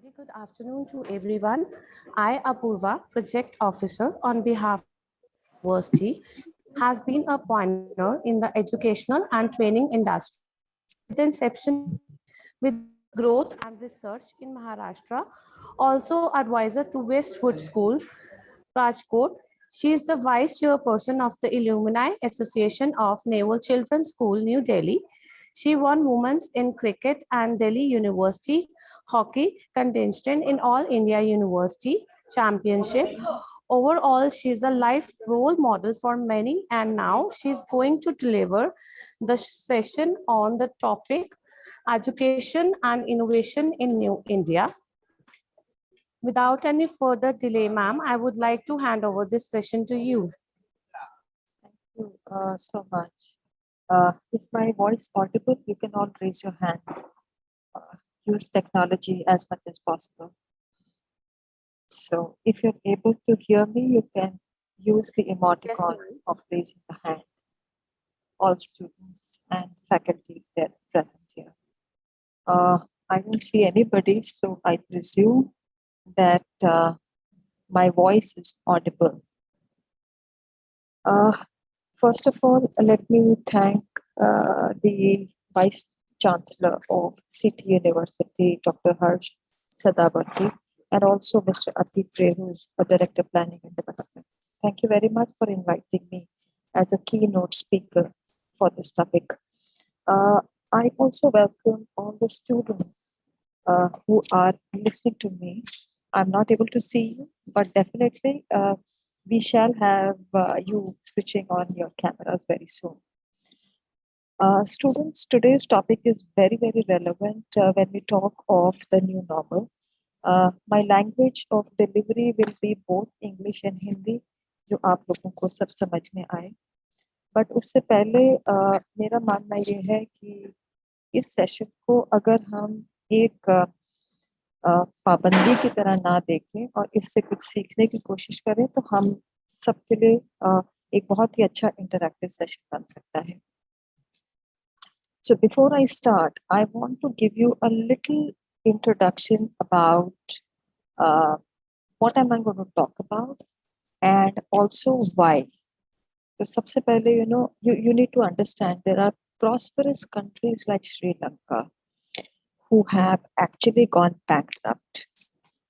Very good afternoon to everyone. I, Apurva, Project Officer on behalf of University, has been a pioneer in the educational and training industry. With the inception with growth and research in Maharashtra, also advisor to Westwood School, Rajkot. She is the Vice Chairperson of the Alumni Association of Naval Children's School, New Delhi. She won Women's in Cricket and Delhi University Hockey contestant in All India University Championship. Overall, she is a life role model for many, and now she is going to deliver the session on the topic education and innovation in New India. Without any further delay, ma'am, I would like to hand over this session to you. Thank you so much. Is my voice audible? You can all raise your hands. Use technology as much as possible. So if you're able to hear me, you can use the emoticon of raising the hand. All students and faculty that are present here. I don't see anybody, so I presume that my voice is audible. First of all, let me thank the Vice Chancellor of City University, Dr. Harsh Sadabati, and also Mr. Harpreet Randhawa, who is the Director Planning and Development. Thank you very much for inviting me as a keynote speaker for this topic. I also welcome all the students who are listening to me. I'm not able to see you, but definitely we shall have you switching on your cameras very soon. Students, today's topic is very, very relevant when we talk of the new normal. My language of delivery will be both English and Hindi, जो आप लोगों को सब समझ में आए. But उससे पहले मेरा मानना ये है कि इस सेशन को अगर हम एक पाबंदी की तरह ना देखें और इससे कुछ सीखने की कोशिश करें तो हम सबके लिए एक बहुत ही अच्छा इंटरैक्टिव सेशन बन सकता है. So before I start, I want to give you a little introduction about what am I going to talk about and also why. So सबसे पहले, you need to understand there are prosperous countries like Sri Lanka who have actually gone bankrupt.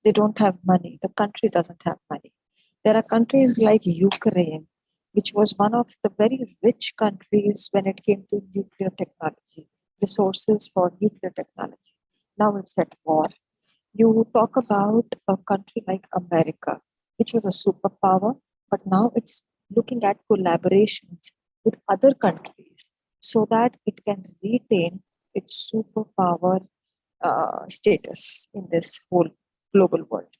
They don't have money. The country doesn't have money. There are countries like Ukraine, which was one of the very rich countries when it came to nuclear technology, resources for nuclear technology. Now it's at war. You talk about a country like America, which was a superpower, but now it's looking at collaborations with other countries so that it can retain its superpower status in this whole global world.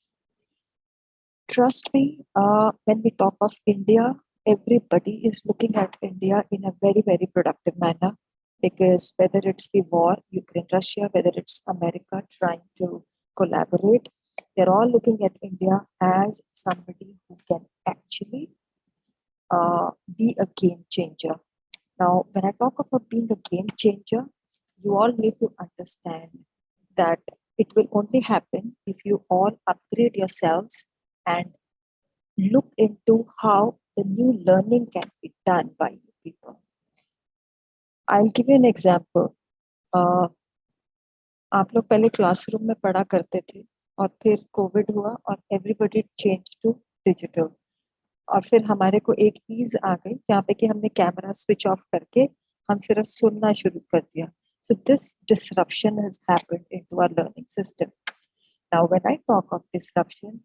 Trust me, when we talk of India, everybody is looking at India in a very, very productive manner because whether it's the war, Ukraine-Russia, whether it's America trying to collaborate, they're all looking at India as somebody who can actually be a game changer. Now, when I talk about being a game changer, you all need to understand that it will only happen if you all upgrade yourselves and look into how the new learning can be done by you people. I'll give you an example. आप लोग पहले classroom में पढ़ा करते थे और फिर Covid हुआ और एवरीबॉडी चेंज टू डिजिटल और फिर हमारे को एक ईज आ गई जहाँ पे कि हमने कैमरा स्विच ऑफ करके हम सिर्फ सुनना शुरू कर दिया. So this disruption has happened into our learning system. Now, when I talk of disruption,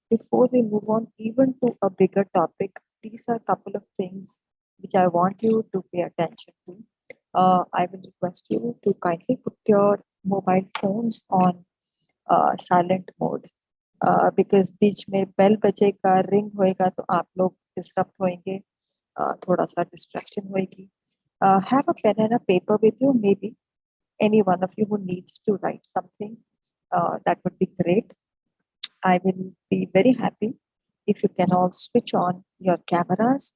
before we move on even to a bigger topic, these are a couple of things which I want you to pay attention to. I will request you to kindly put your mobile phones on silent mode because बीच में bell बजेगा, ring होएगा तो आप लोग disturb होएंगे, थोड़ा सा distraction होएगी. Have a pen and a paper with you, maybe any one of you who needs to write something, that would be great. I will be very happy if you can all switch on your cameras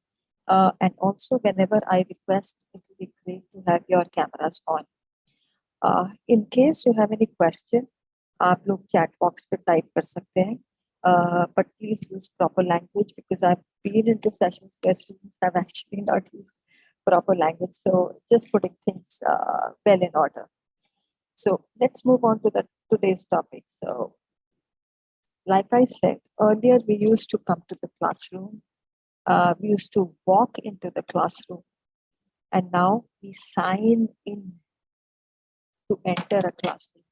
and also whenever I request, it will be great to have your cameras on. In case you have any question, आप लोग chat box पे type कर सकते हैं, but please use proper language because I've been into sessions where students have actually not used proper language. So just putting things well in order. So let's move on to today's topic. So like I said earlier, we used to come to the classroom. We used to walk into the classroom, and now we sign in to enter a classroom.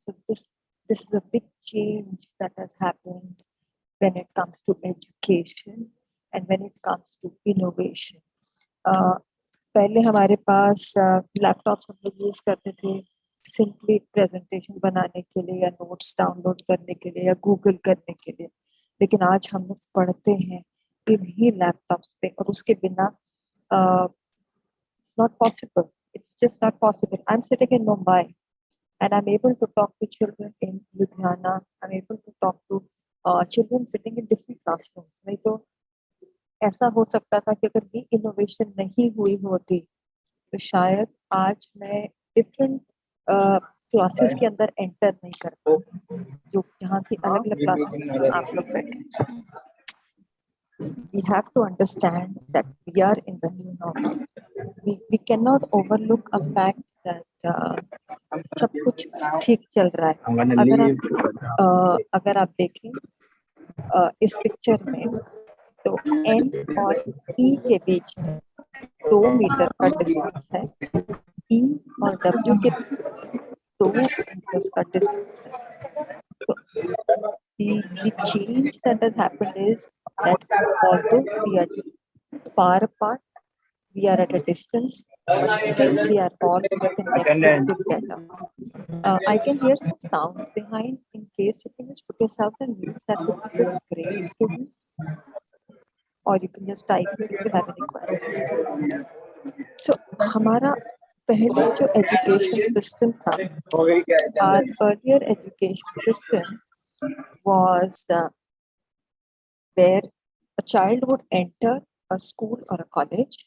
So this is a big change that has happened when it comes to education and when it comes to innovation. पहले हमारे पास laptops हम लोग use करते थे simply presentation बनाने के लिए या नोट्स डाउनलोड करने के लिए या गूगल करने के लिए, लेकिन आज हम लोग पढ़ते हैं इन्हीं लैपटॉप्स पे और उसके बिना it's not possible. It's just not possible. I'm sitting in Mumbai and I'm able to talk to children in Ludhiana. I'm able to talk to children sitting in different classrooms. नहीं तो ऐसा हो सकता था कि अगर ये इनोवेशन नहीं हुई होती तो शायद आज मैं डिफरेंट क्लासेस के अंदर एंटर नहीं कर पाती, जो जहाँ की अलग अलग क्लासरूम आप लोग बैठे. We have to understand that we are in the new normal. We cannot overlook a fact that सब कुछ ठीक चल रहा है. अगर आप देखें इस पिक्चर में तो N और E के बीच में 2 मीटर का डिस्टेंस है. E और W के 2 मीटर का डिस्टेंस है. So the change that has happened is that although we are far apart, we are at a distance, but still we are all connected together. I can hear some sounds behind. In case you can just put yourself on mute, that would be just great, students. Or you can just type if you have any questions. So, हमारा पहले जो education system था, our earlier education system was where a child would enter a school or a college.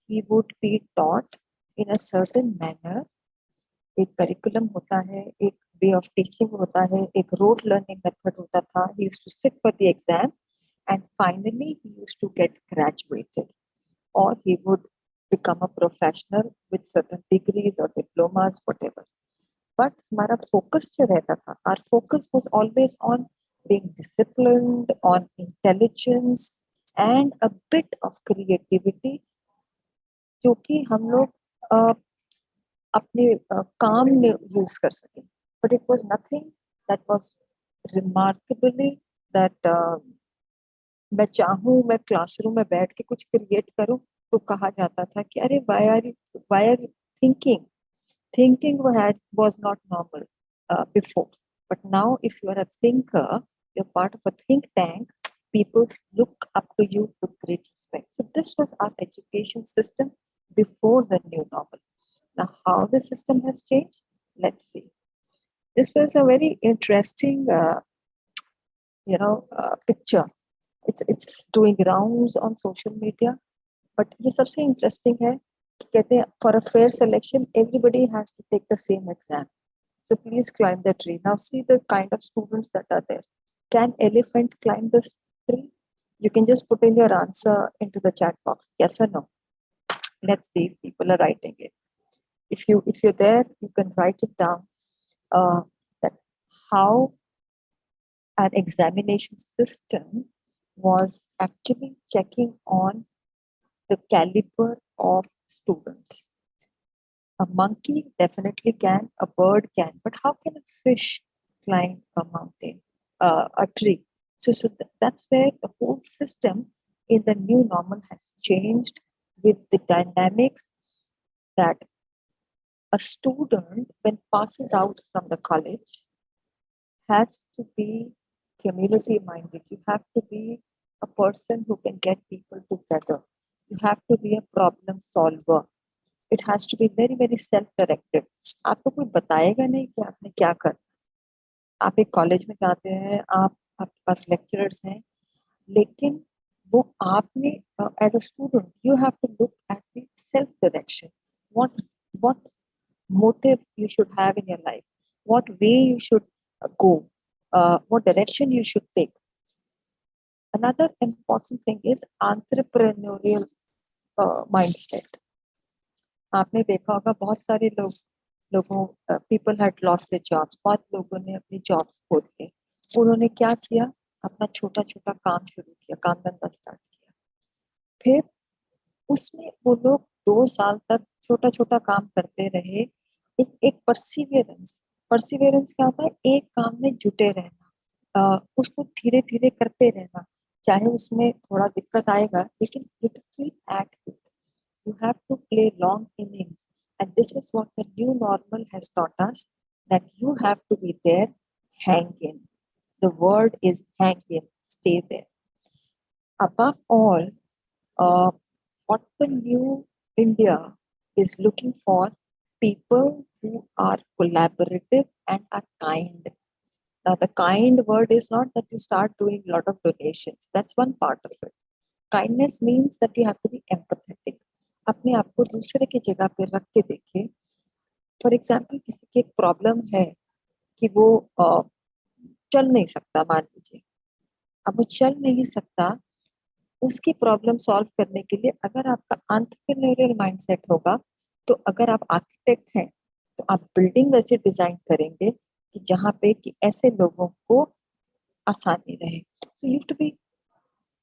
He would be taught in a certain manner. एक curriculum होता है, एक way of teaching होता है, एक rote learning method होता था. He used to sit for the exam and finally he used to get graduated, or he would become a professional with certain degrees or diplomas, whatever. But हमारा focus जो रहता था, our focus was always on being disciplined, on intelligence and a bit of creativity, जो कि हम लोग अपने काम में यूज कर सकें. But it was nothing that was remarkably that मैं चाहूँ मैं क्लासरूम में बैठ के कुछ क्रिएट करूँ तो कहा जाता था कि अरे why are you thinking was not normal before, but now if you are a thinker, you're part of a think tank, people look up to you with great respect. So this was our education system before the new normal. Now how the system has changed, let's see. This was a very interesting picture. It's doing rounds on social media, but ये सबसे interesting है कि कहते हैं for a fair selection everybody has to take the same exam, so please climb the tree. Now see the kind of students that are there. Can elephant climb this tree? You can just put in your answer into the chat box, yes or no. Let's see if people are writing it. If you're there, you can write it down, that how an examination system was actually checking on the caliber of students. A monkey definitely can, a bird can, but how can a fish climb a mountain, a tree? So that's where the whole system in the new normal has changed with the dynamics that a student, when passes out from the college, has to be community minded. You have to be a person who can get people together. You have to be a problem solver. It has to be very, very self-directed. आपको कोई बताएगा नहीं कि आपने क्या करना. आप एक कॉलेज में जाते हैं, आपके पास लेक्चरर्स हैं, लेकिन वो आपने as a student, you have to look at the self-direction. What motive you should have in your life. What way you should go, what direction you should take. Another important thing is entrepreneurial mindset. आपने देखा होगा बहुत सारे लोगों people had lost their jobs, बहुत लोगों ने अपनी जॉब्स खो दिए। उन्होंने क्या किया, अपना छोटा छोटा काम शुरू किया, काम धंधा स्टार्ट किया। फिर उसमें वो लोग 2 साल तक छोटा छोटा काम करते रहे। एक परसिवियरेंस, परसिवियरेंस क्या होता है, एक काम में जुटे रहना, उसको धीरे धीरे करते रहना, चाहे उसमें थोड़ा दिक्कत आएगा, लेकिन you keep at it, you have to play long innings, and this is what the new normal has taught us, that you have to be there, hang in. The word is hang in, stay there. Above all, what the new India is looking for, people who are collaborative and are kind. Now, the kind word is not that you start doing a lot of donations. That's one part of it. Kindness means that you have to be empathetic. अपने आप को दूसरे की जगह पे रख के देखे। फॉर एग्जाम्पल, किसी की एक प्रॉब्लम है कि वो चल नहीं सकता, मान लीजिए, अब वो चल नहीं सकता, उसकी प्रॉब्लम सॉल्व करने के लिए अगर आपका एंटरप्रेन्योरियल माइंडसेट होगा, तो अगर आप आर्किटेक्ट हैं तो आप बिल्डिंग वैसे डिजाइन करेंगे कि जहाँ पे कि ऐसे लोगों को आसानी रहे। So you have to be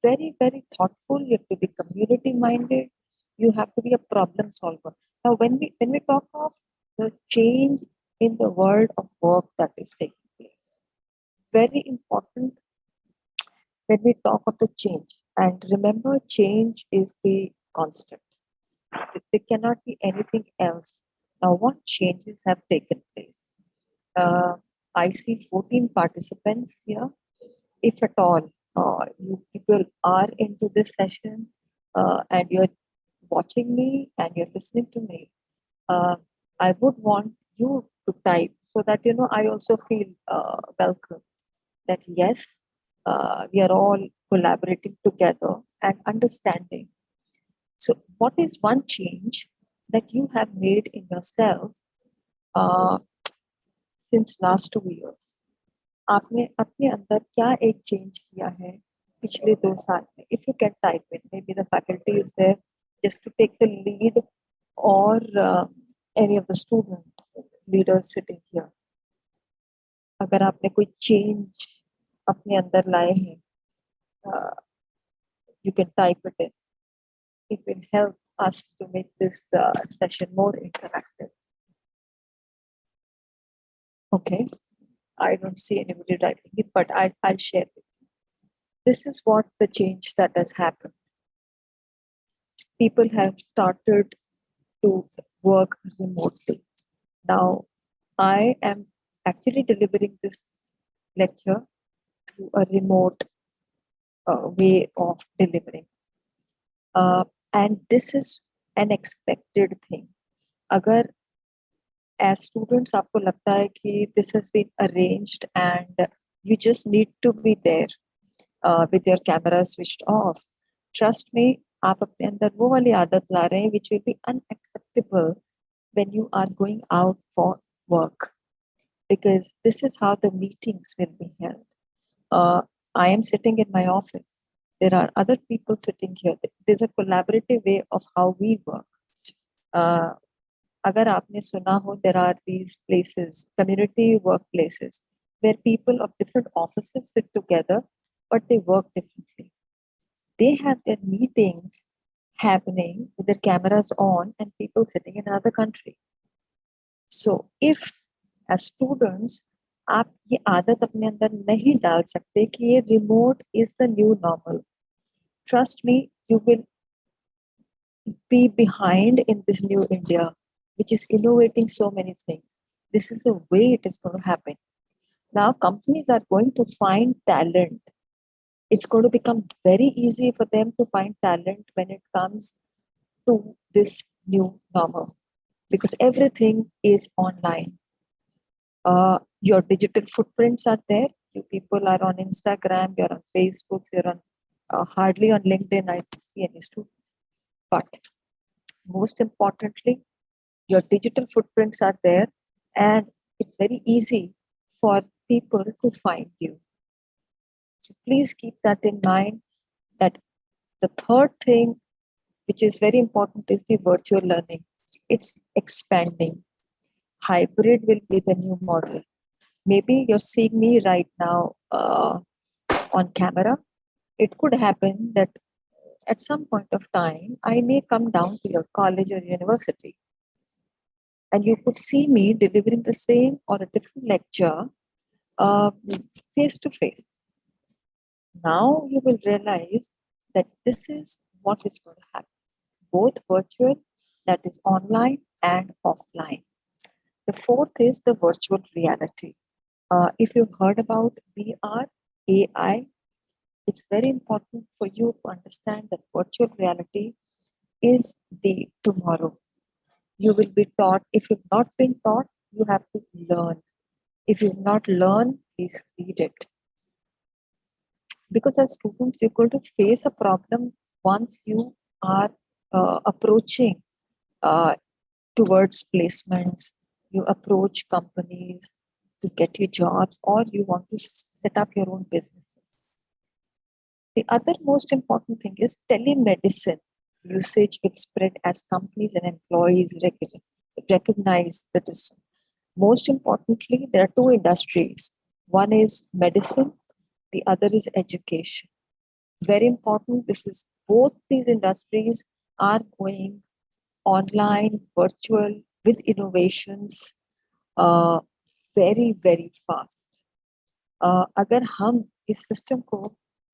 very very thoughtful, you have to be community minded, you have to be a problem solver. Now when we talk of the change in the world of work that is taking place, very important when we talk of the change, and remember, change is the constant, there cannot be anything else. Now what changes have taken place? I see 14 participants here. If at all you people are into this session and you're watching me and you're listening to me, I would want you to type so that I also feel welcome, that yes, we are all collaborating together and understanding. So what is one change that you have made in yourself uh, since last 2 years? आपने अपने अंदर क्या एक change किया है पिछले 2 साल में? If you can type it, maybe the faculty is there just to take the lead, और any of the student leaders sitting here, अगर आपने कोई चेंज अपने अंदर लाए हैं, you can type it in. It will help us to make this session more interactive. Okay. I don't see anybody writing it, but I'll share it. This is what the change that has happened. People have started to work remotely. Now, I am actually delivering this lecture through a remote way of delivering. And this is an expected thing. Agar as students आपको लगता है कि this has been arranged and you just need to be there with your camera switched off, trust me, आप अपने अंदर वो वाली आदत ला रहे हैं which will be unacceptable when you are going out for work, because this is how the meetings will be held. I am sitting in my office. There are other people sitting here. There's a collaborative way of how we work. अगर आपने सुना हो, there are these places, community workplaces, where people of different offices sit together, but they work differently. They have their meetings happening with their cameras on and people sitting in another country. So if as students आप ये आदत अपने अंदर नहीं डाल सकते कि ये remote is the new normal, trust me, you will be behind in this new India, which is innovating so many things. This is the way it is going to happen. Now companies are going to find talent. It's going to become very easy for them to find talent when it comes to this new normal, because everything is online. Your digital footprints are there. You people are on Instagram, you're on Facebook, you're on hardly on LinkedIn. I don't see any students. But most importantly, your digital footprints are there, and it's very easy for people to find you. So please keep that in mind, that the third thing, which is very important, is the virtual learning. It's expanding. Hybrid will be the new model. Maybe you're seeing me right now on camera. It could happen that at some point of time, I may come down to your college or university, and you could see me delivering the same or a different lecture face to face. Now you will realize that this is what is going to happen, both virtual, that is online, and offline. The fourth is the virtual reality. If you've heard about VR, AI, it's very important for you to understand that virtual reality is the tomorrow. You will be taught. If you've not been taught, you have to learn. If you've not learned, please read it. Because as students, you're going to face a problem once you are approaching uh, towards placements, you approach companies to get you jobs, or you want to set up your own businesses. The other most important thing is telemedicine usage will spread as companies and employees recognize the distance. Most importantly, there are two industries. One is medicine, the other is education. Very important. This is both these industries are going online, virtual, with innovations very, very fast. अगर हम इस system को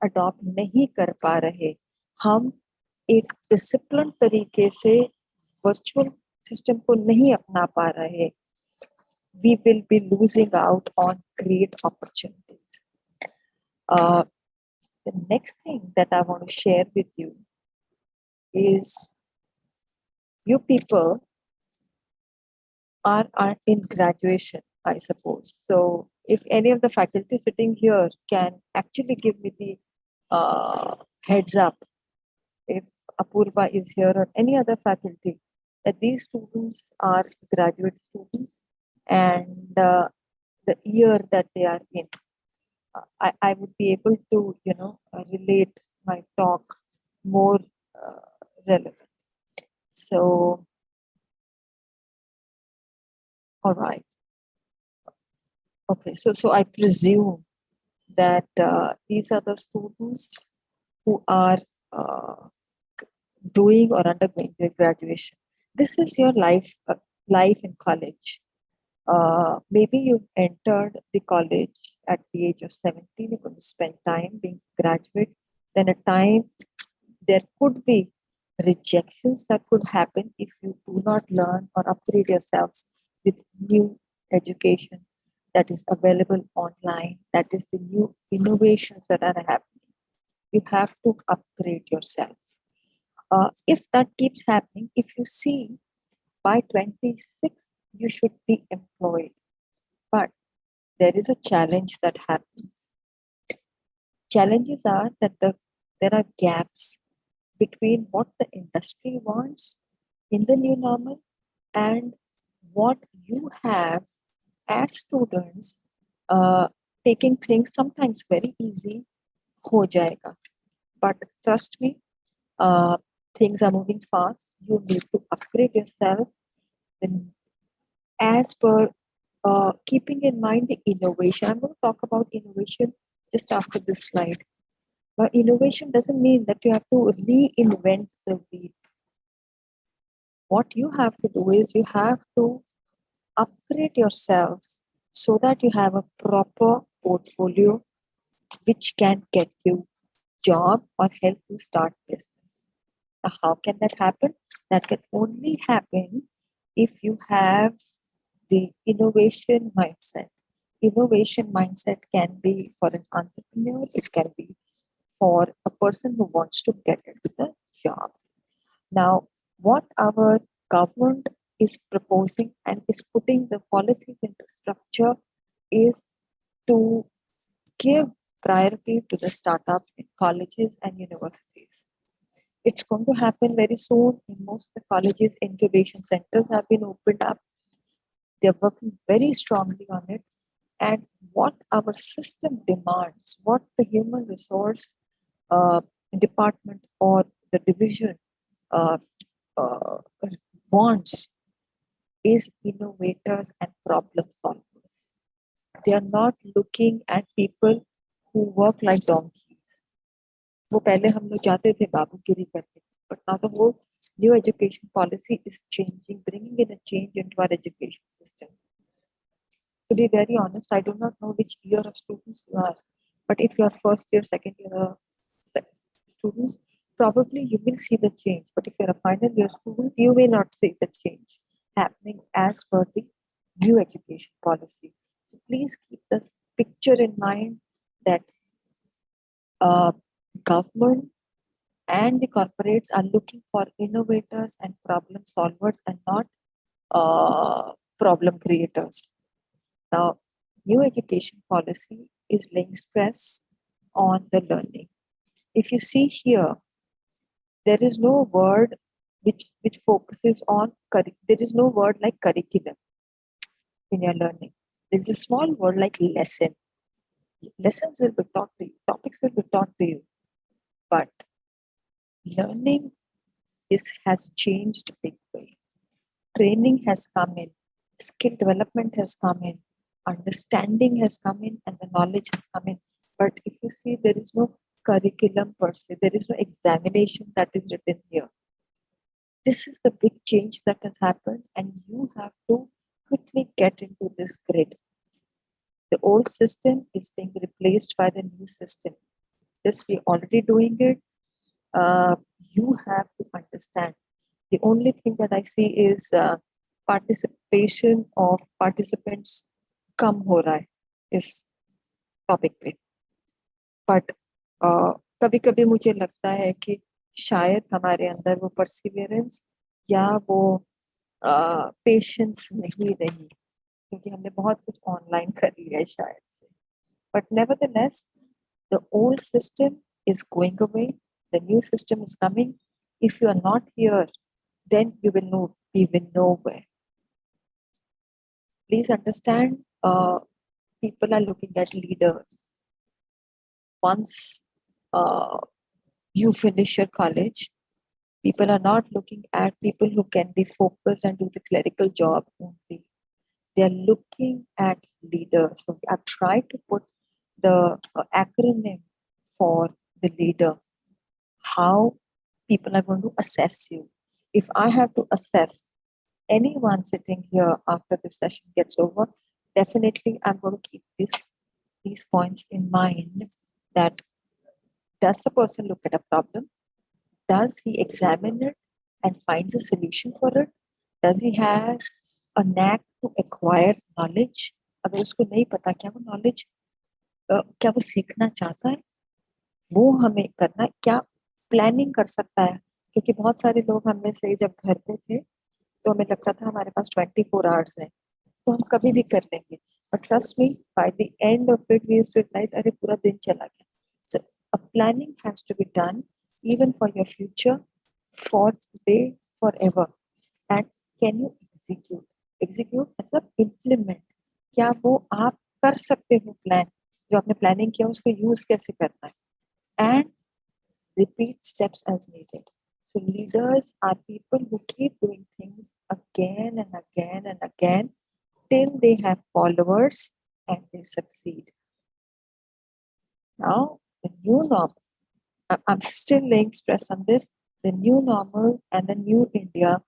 adopt नहीं कर पा रहे, हम एक डिसिप्लिन तरीके से वर्चुअल सिस्टम को नहीं अपना पा रहे, we will be losing out on great opportunities. The next thing that I want to share with you is you people are in graduation, I suppose. So if any of the faculty sitting here can actually give me the heads up, if Apurva is here or any other faculty, that these students are graduate students and the year that they are in, I would be able to, relate my talk more relevant. So, all right. Okay, so I presume that these are the students who are doing or undergoing their graduation. This is your life in college. Maybe you've entered the college at the age of 17, you're going to spend time being graduate. Then a time there could be rejections that could happen if you do not learn or upgrade yourselves with new education that is available online. That is the new innovations that are happening. You have to upgrade yourself. If that keeps happening, if you see by 26, you should be employed. But there is a challenge that happens. Challenges are that there are gaps between what the industry wants in the new normal and what you have as students taking things sometimes very easy, ho jayega. But trust me, things are moving fast. You need to upgrade yourself as per keeping in mind the innovation. I'm going to talk about innovation just after this slide. But innovation doesn't mean that you have to reinvent the wheel. What you have to do is you have to upgrade yourself so that you have a proper portfolio which can get you job or help you start business. Now, how can that happen? That can only happen if you have the innovation mindset. Innovation mindset can be for an entrepreneur, it can be for a person who wants to get into the job. Now, what our government is proposing and is putting the policies into structure is to give priority to the startups in colleges and universities. It's going to happen very soon. In most of the colleges, incubation centers have been opened up. They're working very strongly on it. And what our system demands, what the human resource department or the division uh, uh, wants is innovators and problem solvers. They are not looking at people who work like donkeys. वो पहले हम लोग जाते थे बाबूगिरी करने, but now the whole new education policy is changing, bringing in a change into our education system. To be very honest, I do not know which year of students you are, but if you are first year, second year students, probably you will see the change. But if you're a final year student, you may not see the change happening as per the new education policy. So please keep this picture in mind that government and the corporates are looking for innovators and problem solvers and not problem creators. Now, new education policy is laying stress on the learning. If you see here, there is no word which focuses on there is no word like curriculum in your learning. There's a small word like lesson. Lessons will be taught to you, topics will be taught to you, but learning has changed big way. Training has come in, skill development has come in, understanding has come in, and the knowledge has come in. But if you see, there is no curriculum per se, there is no examination that is written here. This is the big change that has happened, and you have to quickly get into this grid. The old system is being replaced by the new system. This we're already doing it. You have to understand. The only thing that I see is participation of participants कम हो रहा है इस topic पे, but कभी कभी मुझे लगता है कि शायद हमारे अंदर वो परसिवियरेंस या वो पेशेंस नहीं रही, क्योंकि हमने बहुत कुछ ऑनलाइन कर लिया है शायद से. But nevertheless the old system is going away, the new system is coming. If you are not here, then you will be nowhere. Please understand, people are looking at leaders. Once you finish your college, people are not looking at people who can be focused and do the clerical job only. They are looking at leaders. So I've tried to put the acronym for the leader, how people are going to assess you. If I have to assess anyone sitting here after the session gets over, definitely I'm going to keep these points in mind, that does the person look at a problem? Does he examine it and finds a solution for it? Does he have a knack to acquire knowledge? अगर उसको नहीं पता क्या वो knowledge क्या वो सीखना चाहता है, वो हमें करना, क्या प्लानिंग कर सकता है. क्योंकि बहुत सारे लोग हम में से जब घर पे थे तो हमें लगता था हमारे पास 24 आवर्स है तो हम कभी भी कर लेंगे, but trust me, by the end of it we used to realise अरे पूरा दिन चला गया. So a planning has to be done even for your future, for today, forever. And can you execute मतलब इम्प्लीमेंट, क्या वो आप कर सकते हो प्लान, जो आपने प्लानिंग किया उसको यूज कैसे करना है, and repeat steps as needed. So leaders are people who keep doing things again and again and again till they have followers and they succeed. Now, the new normal, I'm still laying stress on this, the new normal and the new India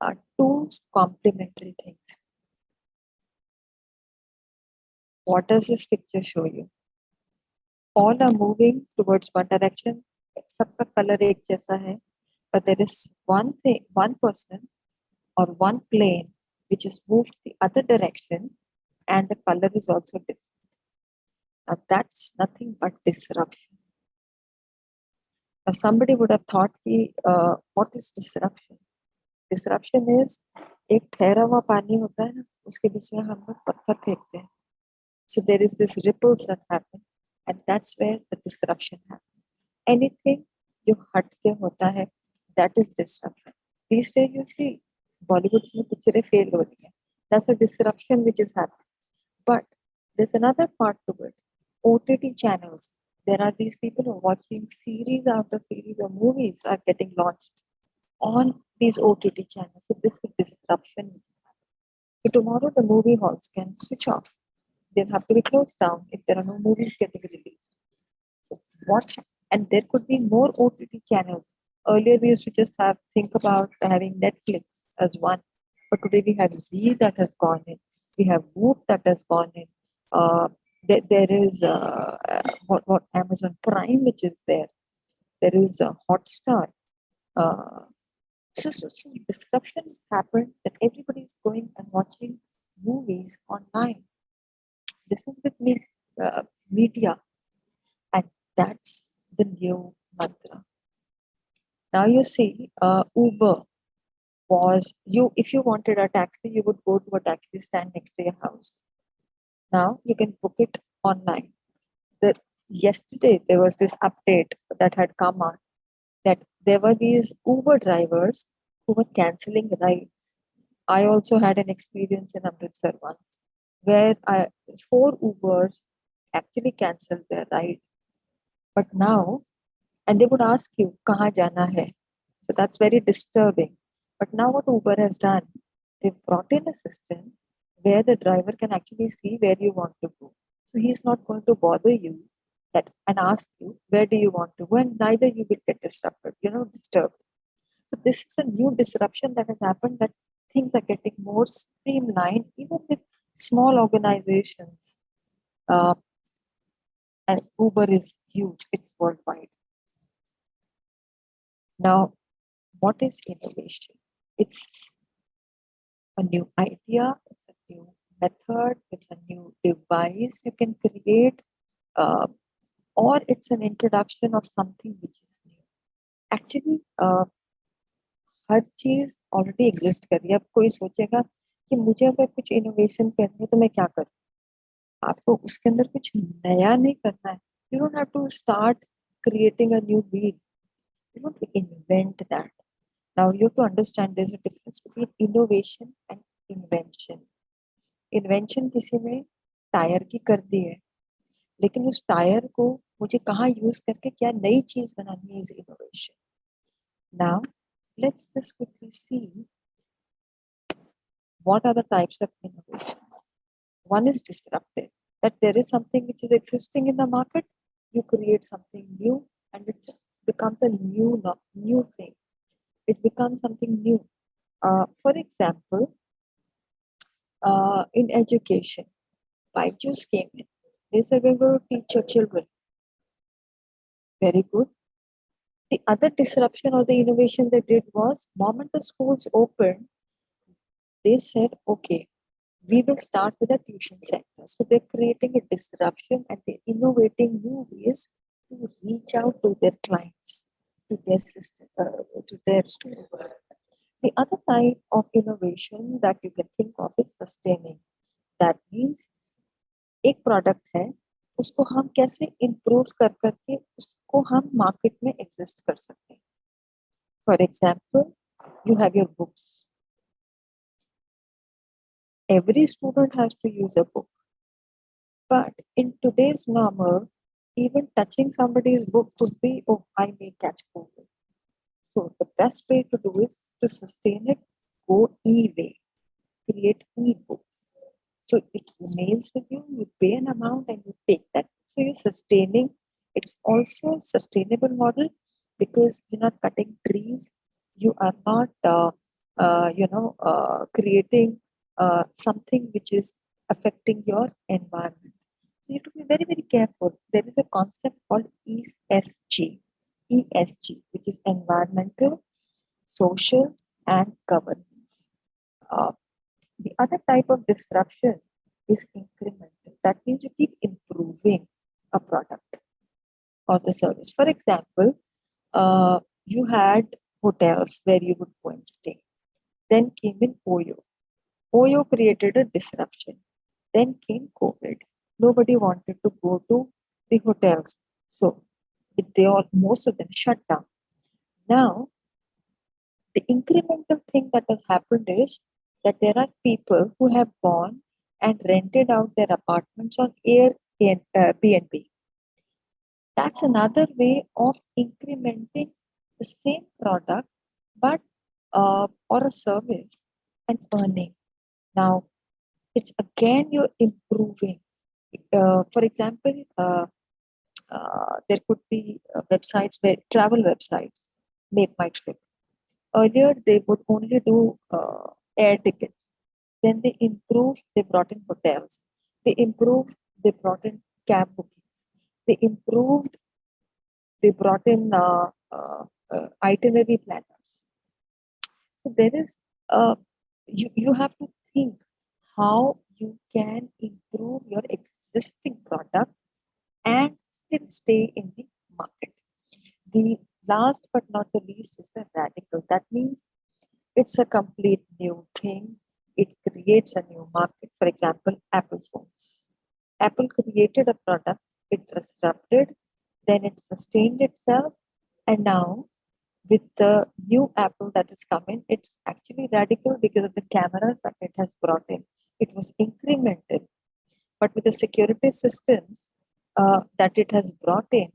are two complementary things. What does this picture show you? All are moving towards one direction. सबका color एक जैसा है, but there is one person or one plane which is moved the other direction, and the color is also different. Now that's nothing but disruption. Now somebody would have thought, what is disruption? Disruption is एक ठहरा हुआ पानी होता है ना, उसके बीच में हम लोग पत्थर फेंकते हैं. So there is this ripples that happen, and that's where the disruption happens. Anything जो हट के होता है, that is disruption. These days you see Bollywood में पिक्चरें फेल हो रही हैं. That's a disruption which is happening. But There's another part to it. OTT channels. There are these people who are watching series after series of movies are getting launched on these OTT channels. So this is a disruption which is happening. So tomorrow the movie halls can switch off. They'll have to be closed down if there are no movies getting released. So what? And there could be more OTT channels. Earlier we used to just think about having Netflix as one, but today we have Z that has gone in. We have Whoop that has gone in. There is what Amazon Prime which is there. There is Hotstar. Uh, so disruption has happened that everybody is going and watching movies online. This is with me, media, and that's the new mantra. Now you see, Uber was you. If you wanted a taxi, you would go to a taxi stand next to your house. Now you can book it online. Yesterday there was this update that had come on that there were these Uber drivers who were canceling rides. I also had an experience in Amritsar once where four Ubers actually canceled their ride. But now, and they would ask you, kahan jana hai? So that's very disturbing. But now what Uber has done, they've brought in a system where the driver can actually see where you want to go. So he's not going to bother you and ask you, where do you want to go? And neither you will get disturbed. So this is a new disruption that has happened, that things are getting more streamlined, even with small organizations. As Uber is huge, it's worldwide. Now, what is innovation? It's a new idea, it's a new method, it's a new device you can create, or it's an introduction of something which is new. Actually, हर चीज already exist कर रही है. अब कोई सोचेगा कि मुझे अगर कुछ इनोवेशन करनी है तो मैं क्या करूं, आपको उसके अंदर कुछ नया नहीं करना है. You don't have to start creating a new wheel. You don't have to invent that. Now you have to understand there's a difference between innovation and invention. Invention किसी में टायर की कर दी है, लेकिन उस टायर को मुझे कहाँ यूज करके क्या नई चीज बनानी is innovation. Now let's just quickly see what are the types of innovations. One is disruptive, that there is something which is existing in the market, you create something new, and it just becomes a new thing. It becomes something new. For example, in education, Byju's came in. They said we're going to teach your children. Very good. The other disruption or the innovation they did was, moment the schools opened, they said, okay, we will start with a tuition center. So they're creating a disruption and they're innovating new ways to reach out to their clients, to their system, to their students. The other type of innovation that you can think of is sustaining. That means एक product है, उसको हम कैसे improve कर करके उसको हम market में एग्जिस्ट कर सकते हैं. For example, you have your books. Every student has to use a book. But in today's normal, even touching somebody's book could be, oh, I may catch COVID. So the best way to do is to sustain it, go e-way, create e-books. So it remains with you, you pay an amount and you take that. So you're sustaining. It's also a sustainable model because you're not cutting trees. You are not, creating something which is affecting your environment. So you have to be very, very careful. There is a concept called ESG, which is environmental, social, and governance. The other type of disruption is incremental. That means you keep improving a product or the service. For example, you had hotels where you would go and stay. Then came in Oyo. Oyo created a disruption. Then came COVID. Nobody wanted to go to the hotels. So most of them shut down. Now, the incremental thing that has happened is that there are people who have gone and rented out their apartments on Airbnb. That's another way of incrementing the same product, but or a service and earning. Now, it's again you're improving. For example, there could be websites where travel websites make my trip. Earlier, they would only do air tickets. Then they improved, they brought in hotels. They improved, they brought in cab bookings. They improved, they brought in itinerary planners. So there is, you have to think how you can improve your existing product and still stay in the market. The last but not the least is the radical. That means it's a complete new thing. It creates a new market. For example, Apple phones. Apple created a product, it disrupted, then it sustained itself, and now with the new Apple that is coming, it's actually radical because of the cameras that it has brought in. It was incremental, but with the security systems that it has brought in,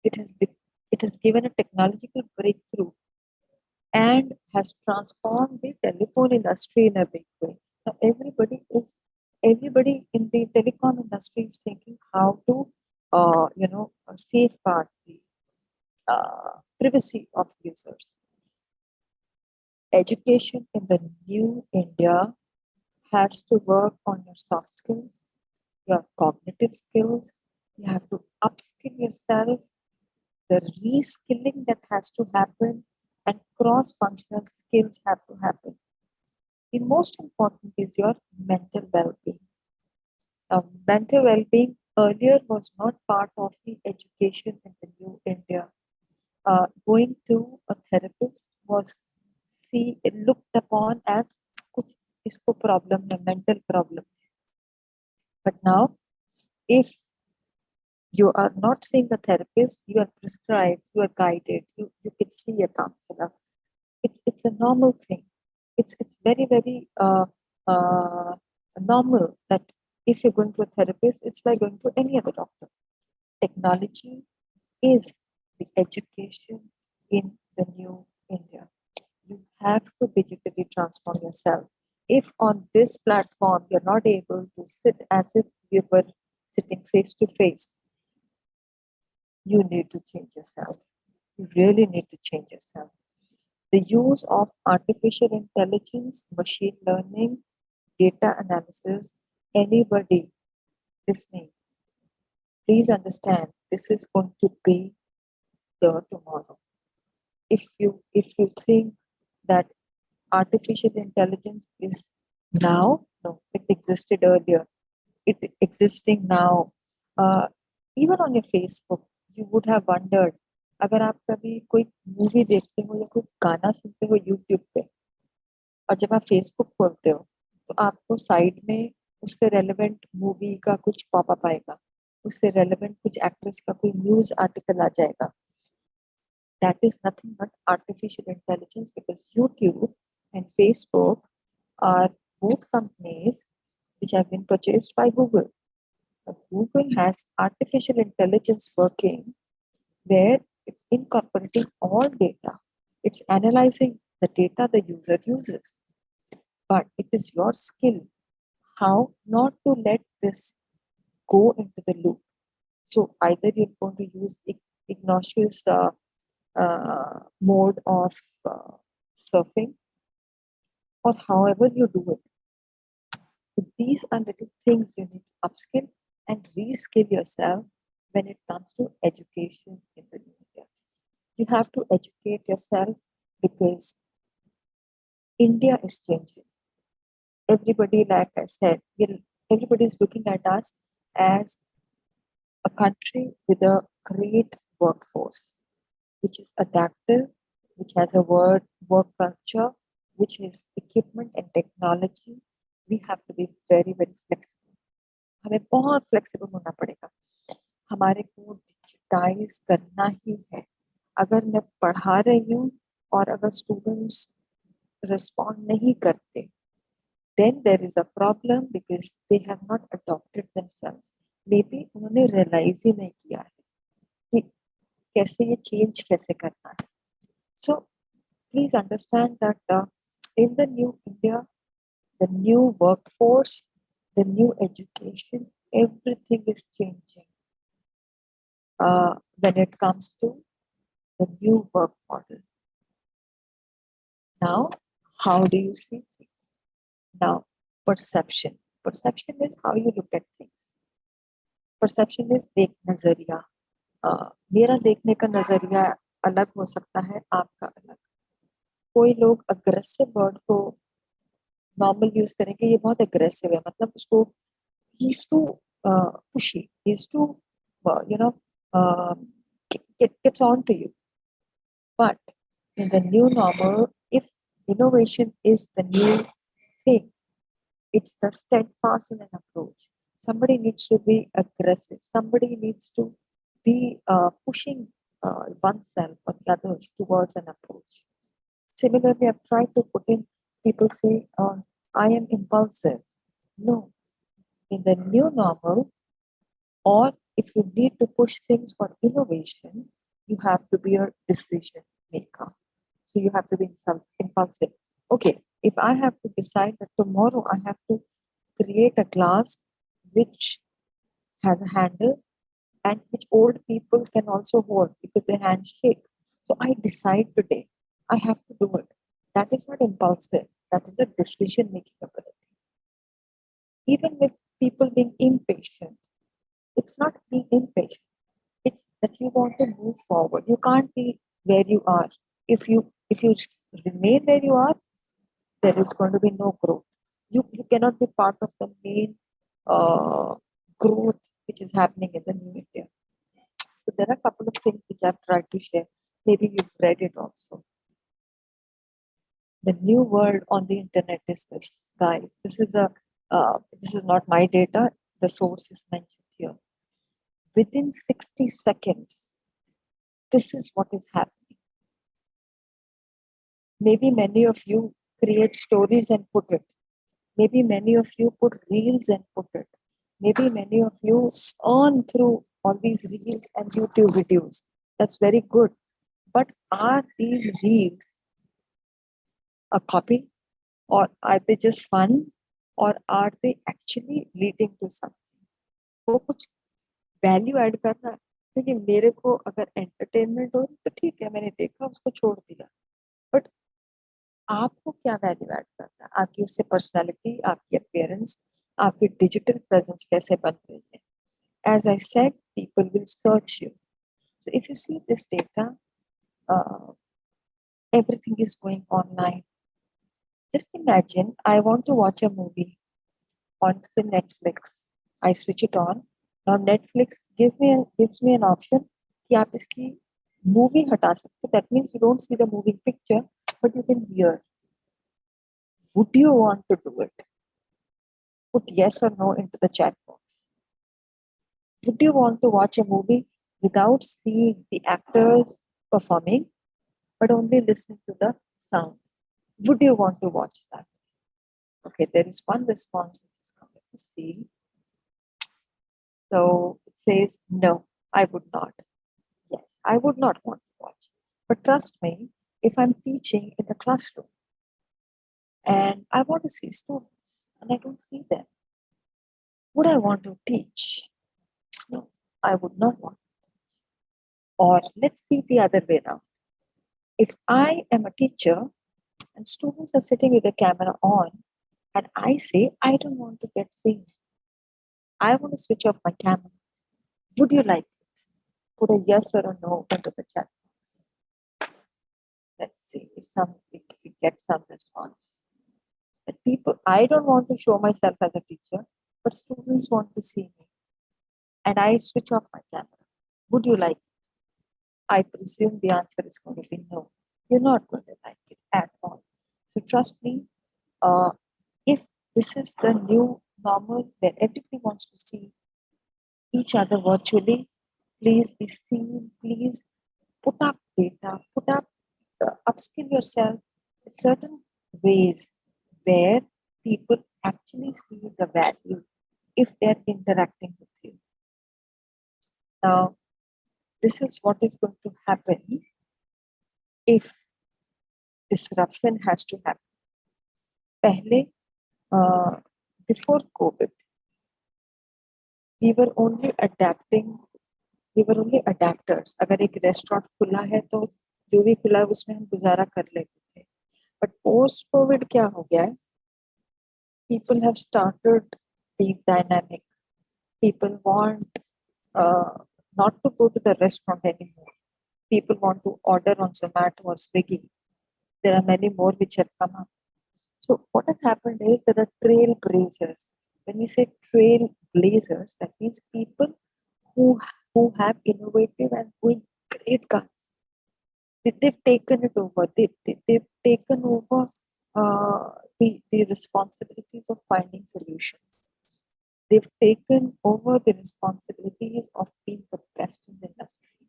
it has given a technological breakthrough and has transformed the telephone industry in a big way. Now everybody in the telecom industry is thinking how to safeguard the privacy of users. Education in the new India has to work on your soft skills, your cognitive skills. You have to upskill yourself, the reskilling that has to happen, and cross-functional skills have to happen. The most important is your mental well-being. Mental well-being earlier was not part of the education in the new India. Going to a therapist was looked upon as कुछ इसको problem है, mental problem. But now, if you are not seeing a therapist, you are prescribed, you are guided, you can see a counselor. It's a normal thing. It's very, very normal that if you're going to a therapist, it's like going to any other doctor. Technology is the education in the new India. You have to digitally transform yourself. If on this platform you're not able to sit as if you were sitting face to face, you need to change yourself. You really need to change yourself. The use of artificial intelligence, machine learning, data analysis, anybody listening, please understand this is going to be the tomorrow. If you think that artificial intelligence is now, no, it existed earlier. It existing now. Even on your Facebook, you would have wondered, अगर आप कभी कोई movie देखते हो या कोई गाना सुनते हो यूट्यूब पे और जब आप फेसबुक खोलते हो तो आपको साइड में उससे रेलेवेंट मूवी का कुछ पॉपअप आएगा, उससे रेलेवेंट कुछ एक्ट्रेस का कोई न्यूज आर्टिकल आ जाएगा. That is nothing but artificial intelligence, because YouTube and Facebook are both companies which have been purchased by Google. Google has artificial intelligence working where it's incorporating all data. It's analyzing the data the user uses. But it is your skill how not to let this go into the loop. So either you're going to use ignotious mode of surfing, or however you do it. So these are little things you need to upskill and reskill yourself when it comes to education in the new year. You have to educate yourself because India is changing. Everybody, like I said, everybody is looking at us as a country with a great workforce, which is adaptive, which has a work culture, which is equipment and technology. We have to be very, very flexible. हमें बहुत flexible होना पड़ेगा. हमारे को digitize करना ही है. अगर मैं पढ़ा रही हूँ और अगर students respond नहीं करते, then there is a problem because they have not adopted themselves. Maybe उन्होंने realize ही नहीं किया है कि कैसे ये change कैसे करना है. So please understand that in the new India, the new workforce, the new education, everything is changing when it comes to the new work model. Now, how do you see things? Now, perception. Perception is how you look at things. Perception is देख नजरिया. मेरा देखने का नजरिया अलग हो सकता है, आपका अलग. कोई लोग aggressive word को normal use करेंगे, ये बहुत aggressive है, मतलब उसको he's too pushy, he's too gets on to you. But in the new normal, if innovation is the new thing, it's the steadfast in an approach. Somebody needs to be aggressive. Somebody needs to be pushing oneself or the others towards an approach. Similarly, I've tried to put in, people say, I am impulsive. No. In the new normal, or if you need to push things for innovation, you have to be a decision maker. So you have to be impulsive. Okay, if I have to decide that tomorrow I have to create a glass which has a handle and which old people can also hold because their hands shake. So I decide today, I have to do it. That is not impulsive. That is a decision-making ability. Even with people being impatient, it's not being impatient. It's that you want to move forward. You can't be where you are. If you remain where you are, there is going to be no growth. You cannot be part of the main growth which is happening in the new India. So there are a couple of things which I've tried to share. Maybe you've read it also. The new world on the internet is this, guys. This is not my data. The source is mentioned here. Within 60 seconds, this is what is happening. Maybe many of you create stories and put it. Maybe many of you put reels and put it. Maybe many of you earn through all these reels and YouTube videos. That's very good. But are these reels a copy, or are they just fun, or are they actually leading to something? वो कुछ value add कर रहा है, क्योंकि मेरे को अगर entertainment हो तो ठीक है, मैंने देखा उसको छोड़ दिया, बट आपको क्या वैल्यू ऐड करना है? आपकी उससे पर्सनालिटी, आपकी अपीयरेंस, आपकी डिजिटल प्रेजेंस कैसे बन रही है? As I said, people will search you. So if you see this data, everything is going online. Just imagine I want to watch a movie on say Netflix. I switch it on. Now Netflix gives me an option कि आप इसकी movie हटा सकते. That means you don't see the moving picture, but you can hear. Would you want to do it? Put yes or no into the chat box. Would you want to watch a movie without seeing the actors performing, but only listening to the sound? Would you want to watch that? Okay, there is one response which is coming. Let's see. So it says, no, I would not. Yes, I would not want to watch. But trust me, if I'm teaching in the classroom and I want to see students and I don't see them, would I want to teach? No, I would not want to teach. Or let's see the other way around. If I am a teacher and students are sitting with the camera on and I say, I don't want to get seen, I want to switch off my camera, would you like it? Put a yes or a no into the chat box. Let's see if we get some response. That people, I don't want to show myself as a teacher, but students want to see me. And I switch off my camera. Would you like it? I presume the answer is going to be no. You're not going to like it at all. So trust me, if this is the new normal where everybody wants to see each other virtually, please be seen, please put up data, upskill yourself in certain ways where people actually see the value if they're interacting with you. Now, this is what is going to happen if disruption has to happen. Pehle, before COVID, we were only adapters. अगर एक restaurant खुला है तो जो भी खुला है उसमें हम गुजारा कर लेते थे. But post COVID क्या हो गया है? People have started being dynamic. People want not to go to the restaurant anymore. People want to order on Zomato or Swiggy. There are many more which have come up. So what has happened is there are trailblazers. When we say trailblazers, that means people who have innovative and doing great guns. They've taken it over. They've taken over the responsibilities of finding solutions. They've taken over the responsibilities of being the best in the industry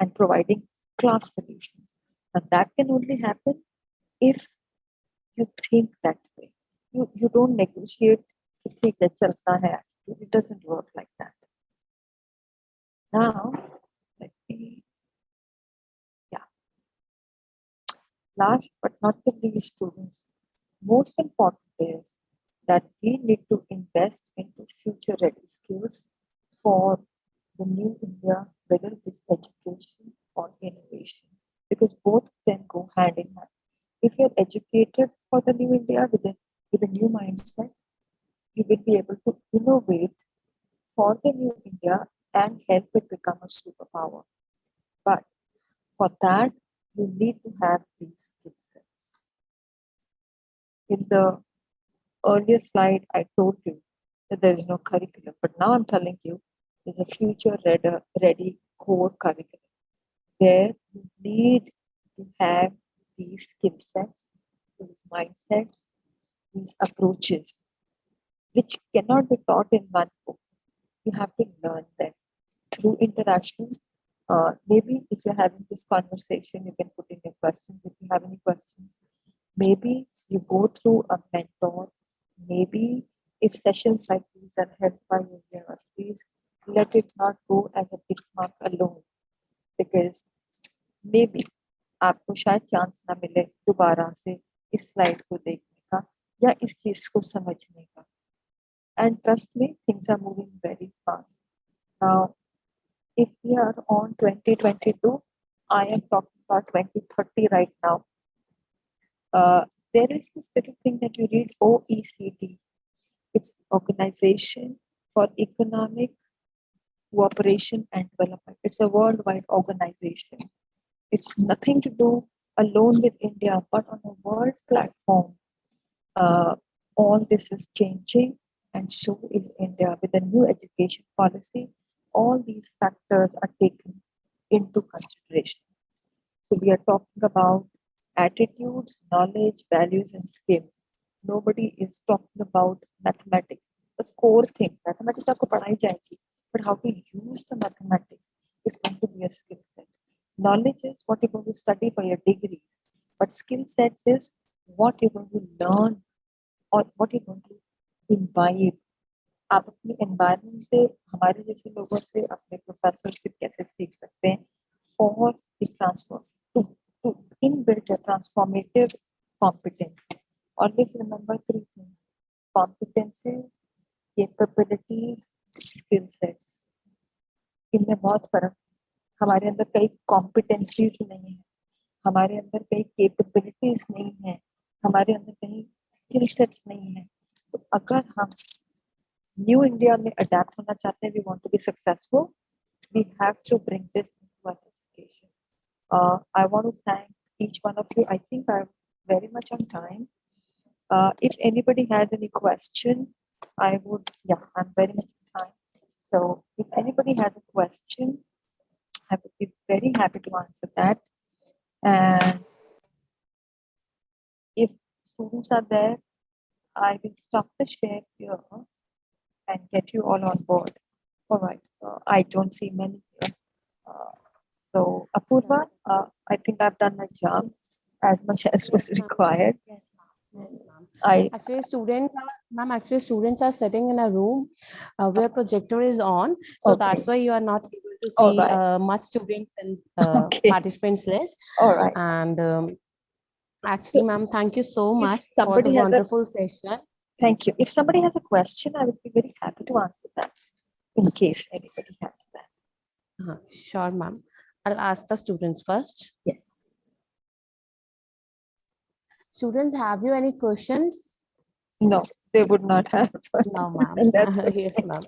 and providing class solutions. And that can only happen if you think that way. You don't negotiate to think that chalta hai. It doesn't work like that. Now, last but not the least, students, most important is that we need to invest into future ready skills for the new India, whether it is education or innovation, because both can go hand in hand. If you're educated for the new India with a new mindset, you will be able to innovate for the new India and help it become a superpower. But for that, you need to have these skill sets. In the earlier slide, I told you that there is no curriculum, but now I'm telling you there's a future ready core curriculum where you need to have these skill sets, these mindsets, these approaches, which cannot be taught in one book. You have to learn them through interaction. Maybe if you're having this conversation, you can put in your questions. If you have any questions, maybe you go through a mentor. Maybe if sessions like these are held by universities, let it not go as a big mark alone, because maybe आपको शायद chance ना मिले दोबारा से इस slide को देखने का या इस चीज को समझने का. And trust me, things are moving very fast. Now, if we are on 2022, I am talking about 2030 right now. There is this little thing that you read, OECD. It's Organization for Economic Cooperation and Development. It's a worldwide organization. It's nothing to do alone with India, but on a world platform, all this is changing, and so is India. With the new education policy, all these factors are taken into consideration. So we are talking about attitudes, knowledge, values, and skills. Nobody is talking about mathematics. The core thing, mathematics आपको पढ़ाई जाएगी, but how to use the mathematics is going to be a skill set. Knowledge is what you're going to study for your degrees, but skill set is what you're going to learn or what you're going to imbibe. आप अपने environment से, हमारे जैसे लोगों से, अपने professor से कैसे सीख सकते हैं for the transform to inbuild a transformative competence. Always remember three things: competencies, capabilities, skill sets. इनमें बहुत फर्क. हमारे अंदर कई competencies नहीं है, हमारे अंदर कई capabilities नहीं है, हमारे अंदर कहीं skill sets नहीं है. तो अगर हम न्यू इंडिया में अडेप्ट होना चाहते हैं, we want to be successful, we have to bring this into our education. I want to thank each one of you. I think I'm very much on time. If anybody has any question, I'm very much on time. So if anybody has a question, I would be very happy to answer that. And if students are there, I will stop the share here and get you all on board. All right. I don't see many here. So Apurva, I think I've done my job as much as was required. Yes, ma'am. Actually, students are sitting in a room where projector is on, so Okay. that's why you are not able to All see right. much students and Okay. participants list. All right. And actually, So ma'am, thank you so if much for the somebody has a, wonderful session. thank you. If somebody has a question, I would be very happy to answer that in case anybody has that. Sure, ma'am. I'll ask the students first. Yes. Students, have you any questions? No, they would not have. No, ma'am. And that's Yes, okay. ma'am.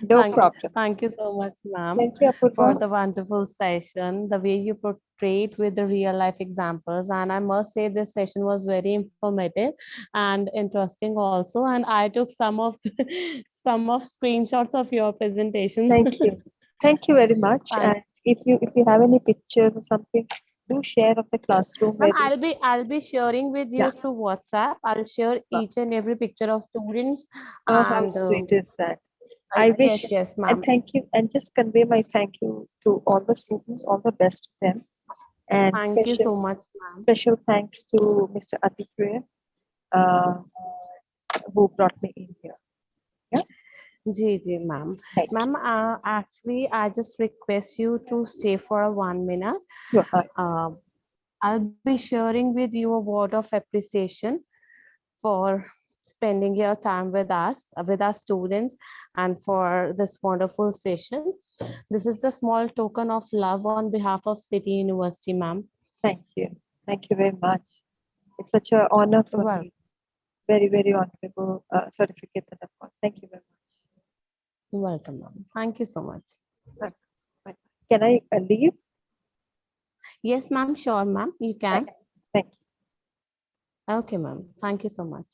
No problem. Thank you so much, ma'am, Thank you, for Apurva. the wonderful session, the way you portrayed with the real life examples. And I must say this session was very informative and interesting also. And I took some of some of screenshots of your presentations. Thank you. Thank you very much. Thank And if you have any pictures or something, do share of the classroom Ma'am, where we, I'll be sharing with yeah. you through WhatsApp. I'll share each and every picture of students Oh, how and sweet is that? I wish, yes, and ma'am. thank you, and just convey my thank you to all the students, all the best to them. And Thank you so much, ma'am. special thanks to Mr. Atipriya, uh, who brought me in here. Yeah. Ji, ma'am. Thank you. Ma'am, actually, I just request you to stay for a 1 minute. Sure. I'll be sharing with you a word of appreciation for spending your time with our students, and for this wonderful session. This is the small token of love on behalf of City University, ma'am. Thank you. Thank you very much. It's such an honor for Well, me. Very, very honorable certificate that I've got. Thank you very welcome, ma'am. Thank you so much. much. Bye. Can I leave? Yes, ma'am. Sure, ma'am. You can. Thank you. Okay, ma'am. Thank you so much.